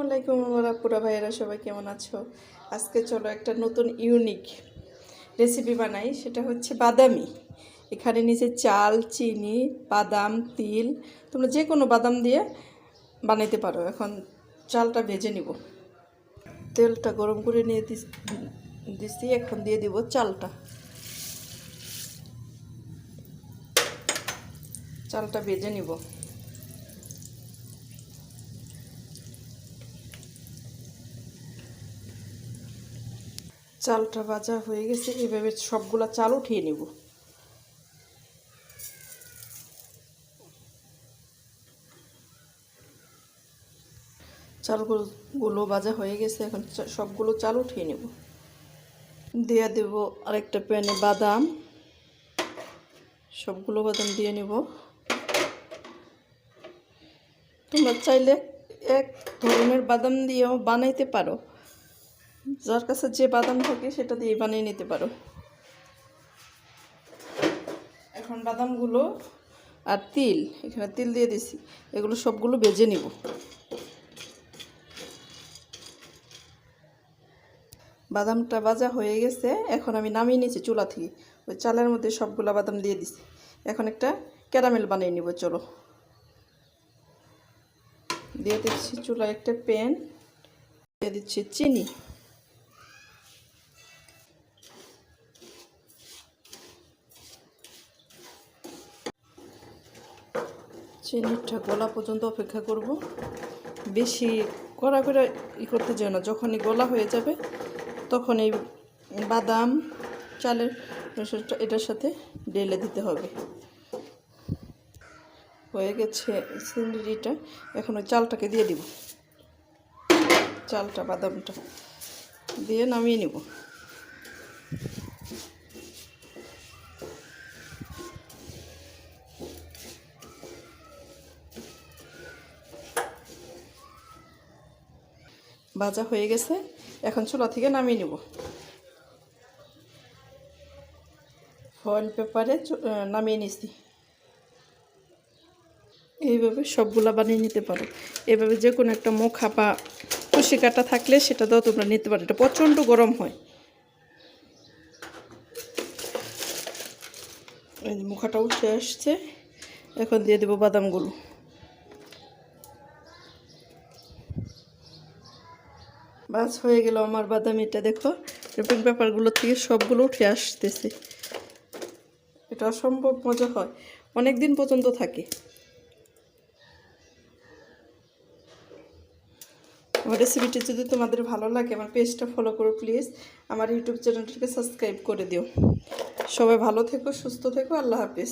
আলাইকুম আমার আপুরা ভাইয়েরা, সবাই কেমন আছো? আজকে চলো একটা নতুন ইউনিক রেসিপি বানাই। সেটা হচ্ছে বাদামি। এখানে নিচে চাল, চিনি, বাদাম, তিল, তোমরা যে কোনো বাদাম দিয়ে বানাইতে পারো। এখন চালটা ভেজে নিব, তেলটা গরম করে নিয়ে দিছি। এখন দিয়ে দিব চালটা। চালটা ভেজে নিব। চালটা ভাজা হয়ে গেছে। এভাবে সবগুলা চাল উঠিয়ে নিব। চালগুলো ভাজা হয়ে গেছে। এখন সবগুলো চাল উঠিয়ে নেব। দিয়ে দেব আরেকটা প্যানে বাদাম। সবগুলো বাদাম দিয়ে নেব। তোমরা চাইলে এক ধরনের বাদাম দিয়েও বানাইতে পারো, যার কাছে যে বাদাম থাকে সেটা দিয়ে বানিয়ে নিতে পারো। এখন বাদামগুলো আর তিল, এখানে তিল দিয়ে দিছি, এগুলো সবগুলো ভেজে নিব। বাদামটা ভাজা হয়ে গেছে। এখন আমি নামিয়ে নিয়েছি চুলা থেকে। ওই চালের মধ্যে সবগুলো বাদাম দিয়ে দিছি। এখন একটা ক্যারামেল বানিয়ে নিব। চলো, দিয়ে দিচ্ছি চুলায় একটা প্যান, দিয়ে দিচ্ছি চিনি। চিনিটা গলা পর্যন্ত অপেক্ষা করব। বেশি কড়া করে করতে চাই না। যখনই গলা হয়ে যাবে তখন এই বাদাম, চালের রসটা এটার সাথে ঢেলে দিতে হবে। হয়ে গেছে চিনিটা। এখন ওই চালটাকে দিয়ে দিব। চালটা, বাদামটা দিয়ে নামিয়ে নিব। ভাজা হয়ে গেছে। এখন চুলা থেকে নামিয়ে নিব। ফয়েল পেপারে নামিয়ে নিছি। এইভাবে সবগুলা বানিয়ে নিতে পারো। এইভাবে যে কোনো একটা মুখা বা কুশি কাটা থাকলে সেটা দাও, তোমরা নিতে পারো। এটা প্রচণ্ড গরম হয়। এই মুখাটা উঠে আসছে। এখন দিয়ে দেবো বাদামগুলো। বাস হয়ে গেল আমার বাদামিটা। দেখো, রিপিং পেপারগুলো থেকে সবগুলো উঠে আসতেছে। এটা অসম্ভব মজা হয়, অনেক দিন পর্যন্ত থাকে। আমার রেসিপিটি যদি তোমাদের ভালো লাগে, আমার পেজটা ফলো করো প্লিজ। আমার ইউটিউব চ্যানেলটাকে সাবস্ক্রাইব করে দিও। সবাই ভালো থেকো, সুস্থ থেকো। আল্লাহ হাফিজ।